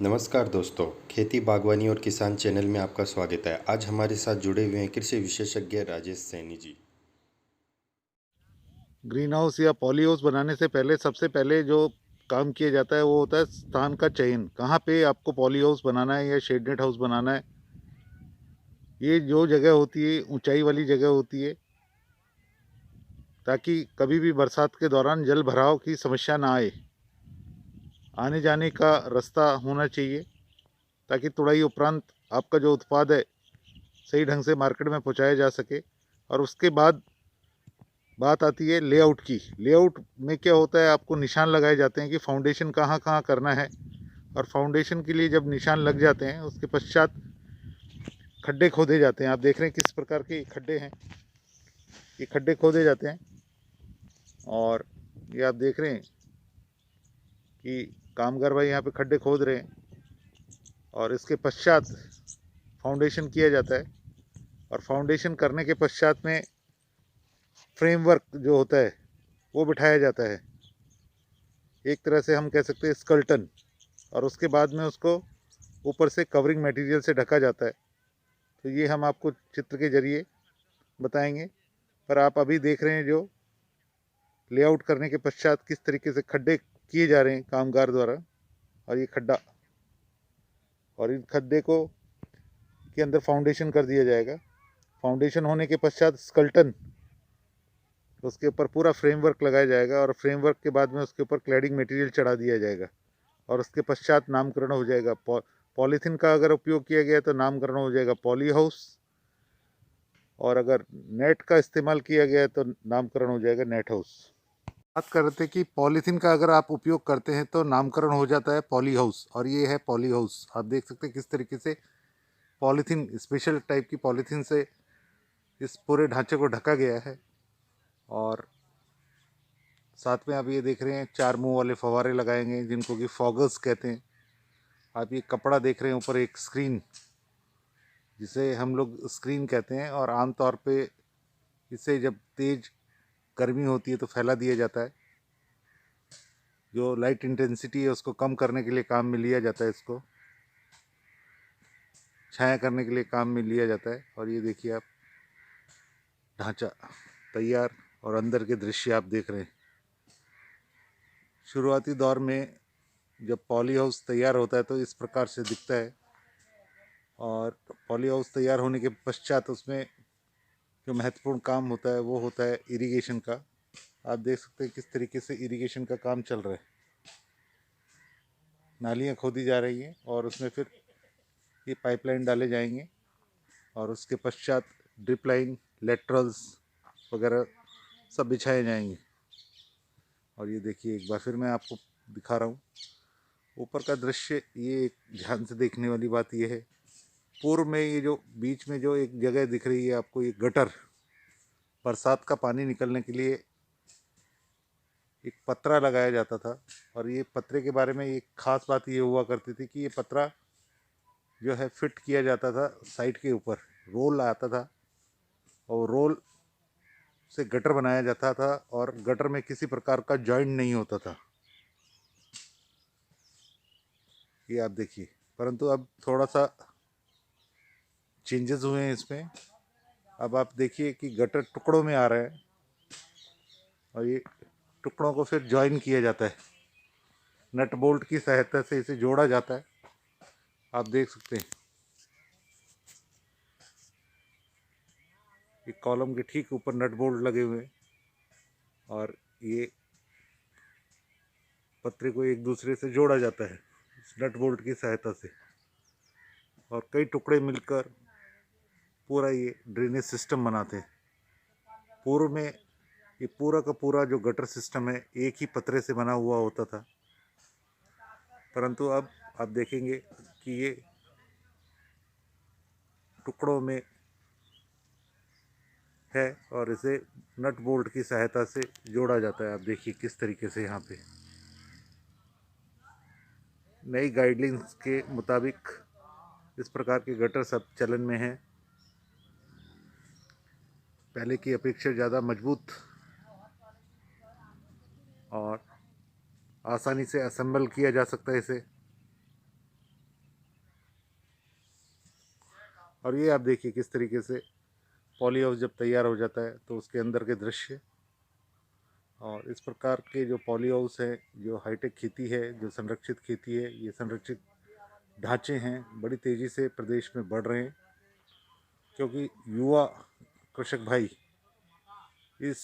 नमस्कार दोस्तों, खेती बागवानी और किसान चैनल में आपका स्वागत है। आज हमारे साथ जुड़े हुए हैं कृषि विशेषज्ञ राजेश सैनी जी। ग्रीन हाउस या पॉली हाउस बनाने से पहले सबसे पहले जो काम किया जाता है वो होता है स्थान का चयन। कहाँ पे आपको पॉली हाउस बनाना है या शेड नेट हाउस बनाना है। ये जो जगह होती है ऊंचाई वाली जगह होती है, ताकि कभी भी बरसात के दौरान जल भराव की समस्या ना आए। आने जाने का रास्ता होना चाहिए, ताकि तुड़ाई उपरांत आपका जो उत्पाद है सही ढंग से मार्केट में पहुंचाया जा सके। और उसके बाद बात आती है लेआउट की। लेआउट में क्या होता है, आपको निशान लगाए जाते हैं कि फाउंडेशन कहाँ कहाँ करना है। और फाउंडेशन के लिए जब निशान लग जाते हैं उसके पश्चात खड्डे खोदे जाते हैं। आप देख रहे हैं किस प्रकार के खड्डे हैं। ये खड्डे खोदे जाते हैं और ये आप देख रहे हैं कि कामगार भाई यहाँ पे खड्डे खोद रहे हैं। और इसके पश्चात फाउंडेशन किया जाता है। और फाउंडेशन करने के पश्चात में फ्रेमवर्क जो होता है वो बिठाया जाता है, एक तरह से हम कह सकते हैं स्कल्टन। और उसके बाद में उसको ऊपर से कवरिंग मटेरियल से ढका जाता है। तो ये हम आपको चित्र के जरिए बताएंगे। पर आप अभी देख रहे हैं जो लेआउट करने के पश्चात किस तरीके से खड्डे किए जा रहे हैं कामगार द्वारा। और ये खड्डा और इन खड्डे को के अंदर फाउंडेशन कर दिया जाएगा। फाउंडेशन होने के पश्चात स्कल्टन, उसके ऊपर पूरा फ्रेमवर्क लगाया जाएगा। और फ्रेमवर्क के बाद में उसके ऊपर क्लैडिंग मटेरियल चढ़ा दिया जाएगा। और उसके पश्चात नामकरण हो जाएगा। पॉलीथीन का अगर उपयोग किया गया तो नामकरण हो जाएगा पॉली हाउस। और अगर नेट का इस्तेमाल किया गया तो नामकरण हो जाएगा नेट हाउस। बात कर रहे थे कि पॉलीथीन का अगर आप उपयोग करते हैं तो नामकरण हो जाता है पॉली हाउस। और ये है पॉली हाउस। आप देख सकते हैं किस तरीके से पॉलीथीन, स्पेशल टाइप की पॉलीथीन से इस पूरे ढांचे को ढका गया है। और साथ में आप ये देख रहे हैं 4 मुंह वाले फव्वारे लगाएंगे जिनको कि फॉगर्स कहते हैं। आप ये कपड़ा देख रहे हैं ऊपर, एक स्क्रीन, जिसे हम लोग स्क्रीन कहते हैं। और आमतौर पे इसे जब तेज गर्मी होती है तो फैला दिया जाता है। जो लाइट इंटेंसिटी है उसको कम करने के लिए काम में लिया जाता है, इसको छाया करने के लिए काम में लिया जाता है। और ये देखिए आप ढांचा तैयार और अंदर के दृश्य आप देख रहे हैं। शुरुआती दौर में जब पॉली हाउस तैयार होता है तो इस प्रकार से दिखता है। और पॉली हाउस तैयार होने के पश्चात उसमें जो महत्वपूर्ण काम होता है वो होता है इरिगेशन का। आप देख सकते हैं किस तरीके से इरिगेशन का काम चल रहा है। नालियाँ खोदी जा रही हैं और उसमें फिर ये पाइपलाइन डाले जाएंगे। और उसके पश्चात ड्रिप लाइन, लेटरल्स वगैरह सब बिछाए जाएंगे। और ये देखिए एक बार फिर मैं आपको दिखा रहा हूँ ऊपर का दृश्य। ये एक ध्यान से देखने वाली बात ये है, पूर्व में ये जो बीच में जो एक जगह दिख रही है आपको, ये गटर, बरसात का पानी निकलने के लिए एक पतरा लगाया जाता था। और ये पतरे के बारे में एक खास बात ये हुआ करती थी कि ये पतरा जो है फिट किया जाता था साइड के ऊपर, रोल आता था और रोल से गटर बनाया जाता था। और गटर में किसी प्रकार का जॉइंट नहीं होता था, ये आप देखिए। परंतु अब थोड़ा सा चेंजेस हुए हैं इसमें। अब आप देखिए कि गटर टुकड़ों में आ रहा है और ये टुकड़ों को फिर जॉइन किया जाता है, नट बोल्ट की सहायता से इसे जोड़ा जाता है। आप देख सकते हैं कि कॉलम के ठीक ऊपर नट बोल्ट लगे हुए हैं और ये पतरे को एक दूसरे से जोड़ा जाता है इस नट बोल्ट की सहायता से। और कई टुकड़े मिलकर पूरा ये ड्रेनेज सिस्टम बनाते हैं। पूर्व में ये पूरा का पूरा जो गटर सिस्टम है एक ही पतरे से बना हुआ होता था, परंतु अब आप देखेंगे कि ये टुकड़ों में है और इसे नट बोल्ट की सहायता से जोड़ा जाता है। आप देखिए किस तरीके से यहाँ पे नई गाइडलाइंस के मुताबिक इस प्रकार के गटर सब चलन में हैं। पहले की अपेक्षा ज़्यादा मजबूत और आसानी से असेंबल किया जा सकता है इसे। और ये आप देखिए किस तरीके से पॉली हाउस जब तैयार हो जाता है तो उसके अंदर के दृश्य। और इस प्रकार के जो पॉली हाउस है, जो हाईटेक खेती है, जो संरक्षित खेती है, ये संरक्षित ढांचे हैं, बड़ी तेज़ी से प्रदेश में बढ़ रहे हैं, क्योंकि युवा कृषक भाई इस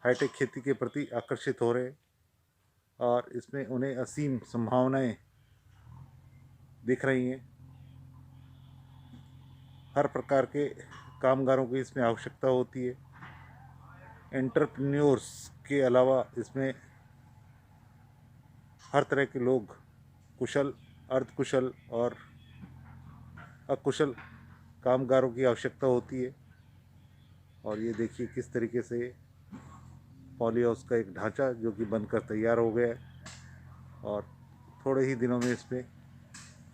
हाईटेक खेती के प्रति आकर्षित हो रहे हैं और इसमें उन्हें असीम संभावनाएं दिख रही हैं। हर प्रकार के कामगारों की इसमें आवश्यकता होती है। एंटरप्रेन्योर्स के अलावा इसमें हर तरह के लोग, कुशल, अर्धकुशल और अकुशल कामगारों की आवश्यकता होती है। और ये देखिए किस तरीके से पॉली हाउस का एक ढांचा जो कि बनकर तैयार हो गया है और थोड़े ही दिनों में इसमें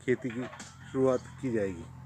खेती की शुरुआत की जाएगी।